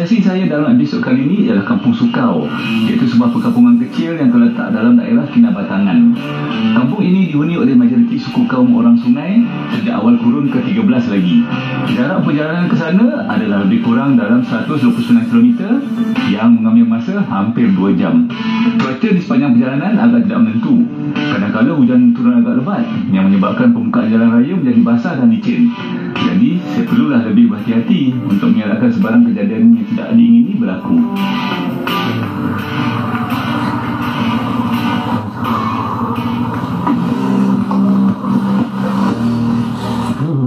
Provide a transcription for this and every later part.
Rekomendasi saya dalam episod kali ini ialah Kampung Sukau, iaitu sebuah perkampungan kecil yang terletak dalam daerah Kinabatangan. Kampung ini dihuni oleh majoriti suku kaum orang Sungai sejak awal kurun ke-13 lagi. Jarak perjalanan ke sana adalah lebih kurang dalam 129 km yang mengambil masa hampir 2 jam. Cuaca di sepanjang perjalanan agak tidak menentu. Kadang-kadang hujan turun agak lebat yang menyebabkan permukaan jalan raya menjadi basah dan licin. Jadi, saya perlulah lebih berhati-hati untuk mengelakkan sebarang kejadian yang tidak diingini berlaku.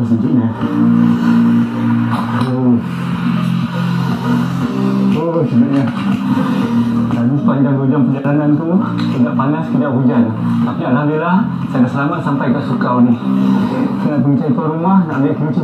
Sejuknya. Sejuknya. Tadi sepanjang 2 jam perjalanan tu, tidak panas, tidak hujan. Tapi alhamdulillah, saya dah selamat sampai ke Sukau ni. Saya nak pergi cari tuan rumah, nak ambil kunci.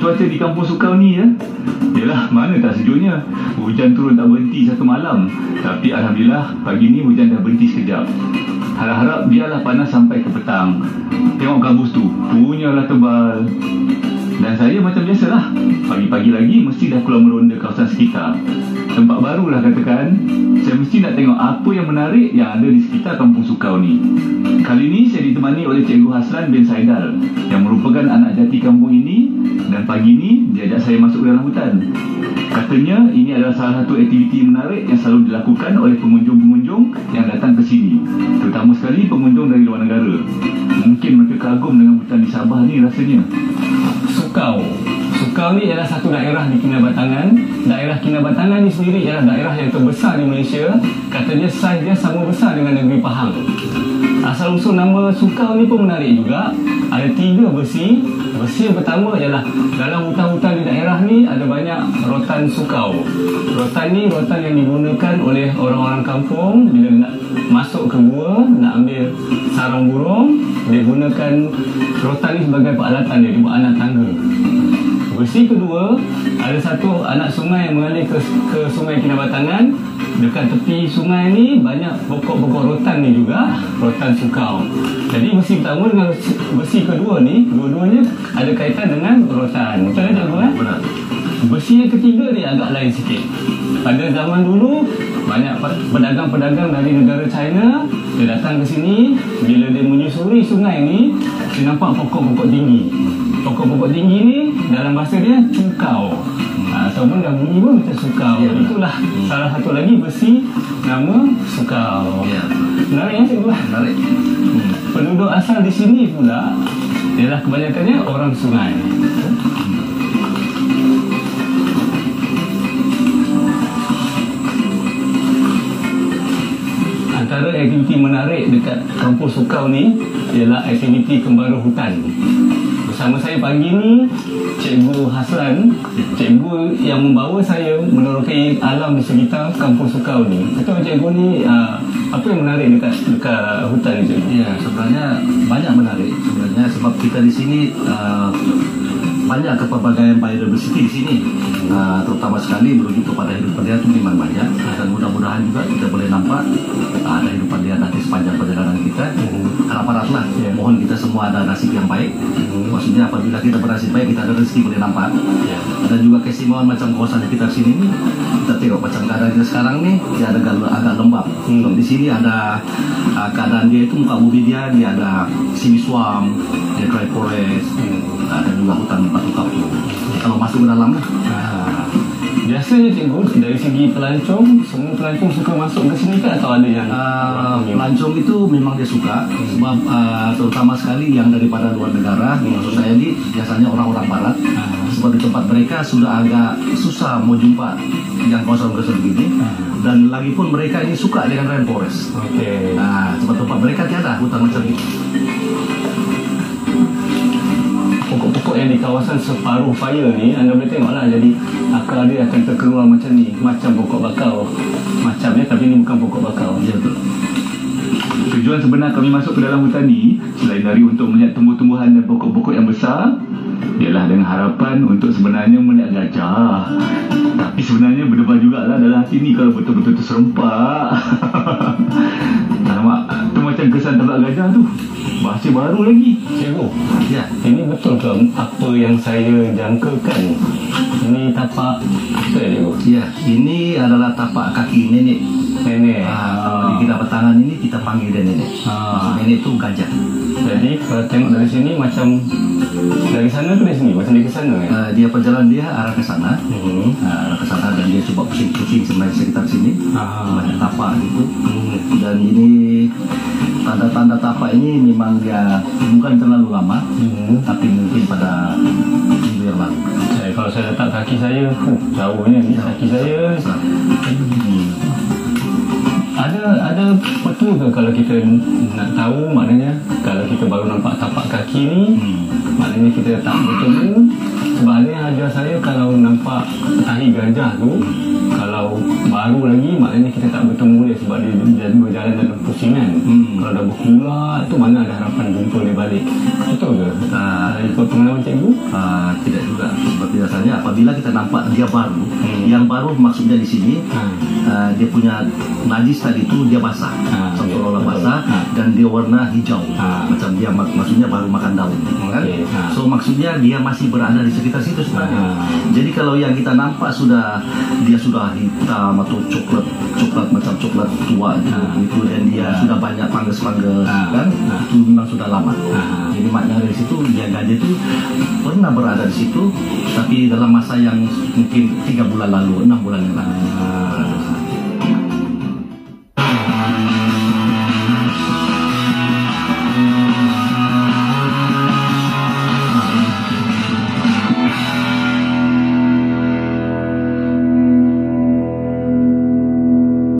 Cuaca di Kampung Sukau ni ya. Yalah, mana tak sejuknya. Hujan turun tak berhenti satu malam. Tapi alhamdulillah pagi ni hujan dah berhenti sekejap. Harap-harap biarlah panas sampai ke petang. Tengok gambus tu, punyalah tebal. Dan saya macam biasalah, pagi-pagi lagi mesti dah keluar meronda kawasan sekitar. Tempat barulah katakan. Saya mesti nak tengok apa yang menarik yang ada di sekitar Kampung Sukau ni. Kali ni saya ditemani oleh Cikgu Haslan bin Saidal yang merupakan anak jati kampung ini. Dan pagi ni dia ajak saya masuk ke dalam hutan. Katanya ini adalah salah satu aktiviti menarik yang selalu dilakukan oleh pengunjung-pengunjung yang datang ke sini, terutama sekali pengunjung dari luar negara. Mungkin mereka kagum dengan hutan di Sabah ni rasanya. Sukau ni ialah satu daerah di Kinabatangan. Daerah Kinabatangan ni sendiri ialah daerah yang terbesar di Malaysia. Katanya saiz dia sama besar dengan negeri Pahang. Asal-usul nama Sukau ni pun menarik juga. Ada 3 versi. Versi yang pertama ialah dalam hutan-hutan di daerah ni ada banyak rotan sukau. Rotan ni rotan yang digunakan oleh orang-orang kampung bila nak masuk ke gua, nak ambil sarang burung. Dia gunakan rotan ni sebagai peralatan dia buat anak tangga. Versi kedua, ada satu anak sungai yang mengalir ke Sungai Kinabatangan. Dekat tepi sungai ni banyak pokok-pokok rotan ni juga, rotan sukau. Jadi versi pertama dengan versi kedua ni, dua-duanya ada kaitan dengan rotan. Betul tak cikgu? Benar. Versi yang ketiga ni agak lain sikit. Pada zaman dulu, banyak pedagang-pedagang dari negara China, dia datang ke sini. Bila dia menyusuri sungai ni, dia nampak pokok-pokok tinggi. Pokok-pokok tinggi ni dalam bahasa dia cukau, ataupun dah bunyi pun macam sukau. Itulah salah satu lagi versi nama Sukau. Menarik kan cikgu? Menarik. Penduduk asal di sini pula ialah kebanyakannya orang sungai. Antara aktiviti menarik dekat Kampung Sukau ni ialah aktiviti kembara hutan. Bersama saya pagi ni Cikgu Haslan, cikgu yang membawa saya menerokai alam di sekitar Kampung Sukau ni. Betul cikgu ni apa yang menarik dekat hutan ni cikgu? Ya, sebenarnya banyak menarik sebenarnya sebab kita di sini banyak kepelbagaian biodiversity di sini, terutama sekali merujuk kepada hidupan liar itu memang banyak, dan mudah-mudahan juga kita boleh nampak ada hidupan liar nanti sepanjang perjalanan kita. Harap-haraplah, mohon kita semua ada nasib yang baik. Maksudnya apabila kita bernasib baik, kita ada rezeki boleh nampak. Dan juga keistimewaan macam kawasan kita di sini ni, kita tengok macam keadaan kita sekarang ni, dia ada agak lembab. Di sini ada keadaan dia itu muka bumi dia ada semi swamp, dia dry forest, dan juga hutan batu kapur. Kalau masuk ke dalam lah, dia biasanya cikgu dari segi pelancong, semua pelancong suka masuk ke sini kan, atau ada yang pelancong itu memang dia suka sebab terutama sekali yang daripada luar negara, maksud saya ini biasanya orang-orang barat, sebab di tempat mereka sudah agak susah mau jumpa yang kawasan-kawasan begini, dan lagi pun mereka ini suka dengan rainforest. Sebab tempat mereka tiada hutan macam ini. Pokok-pokok yang di kawasan separuh fire ni, anda boleh tengoklah, jadi akar dia akan terkeluar macam ni, macam pokok bakau macamnya, tapi ni bukan pokok bakau. Ya, betul. Tujuan sebenar kami masuk ke dalam hutan ni, selain dari untuk melihat tumbuh-tumbuhan dan pokok-pokok yang besar, ialah dengan harapan untuk sebenarnya melihat gajah. Tapi sebenarnya berdebar jugalah dalam hati ni kalau betul-betul terserempak. Alamak, tu macam kesan tabak gajah tu. Bahasa baru lagi. Cikgu, Ya, ini betul ke apa yang saya jangkakan? Ini tapak apa ya, cikgu? ya, ini adalah tapak kaki nenek. Nenek. Kalau kita bertangan ini kita panggil dia nenek. Maksud nenek itu gajah. Jadi kalau tengok dari sini macam dari sana ke dari sini, macam dari ke sana kan? Dia perjalanan dia arah ke sana, arah ke sana, dan dia cuba pusing-pusing sebenarnya sekitar sini, banyak tapak gitu. Dan ini tanda-tanda tapak ini memang dia bukan terlalu lama, tapi mungkin pada minggu yang lalu. Kalau saya letak kaki saya, jauhnya ni kaki saya. Ada betul ke kalau kita nak tahu, maknanya kalau kita baru nampak tapak kaki ni, maknanya kita tak bertemu. Sebabnya ajar saya kalau nampak tahi gajah tu, kalau baru lagi maknanya kita tak bertemu dia, sebab dia berjalan dalam pusingan. Kalau dah berkeluar tu mana ada harapan jumpa dia balik. Betul ke? Ikut pengalaman cikgu? Tidak juga. Sebab biasanya apabila kita nampak dia baru, yang baru maksudnya di sini dia punya najis tadi itu dia basah, seolah-olah basah, dan dia warna hijau, macam dia maksudnya baru makan daun, kan? So maksudnya dia masih berada di sekitar situ sebenarnya. Jadi kalau yang kita nampak dia sudah hitam atau coklat macam coklat tua itu, dan dia sudah banyak fungus-fungus, kan? Itu memang sudah lama. Jadi maknanya dari situ dia gajah itu pernah berada di situ, tapi dalam masa yang mungkin 3 bulan lalu, 6 bulan yang lalu.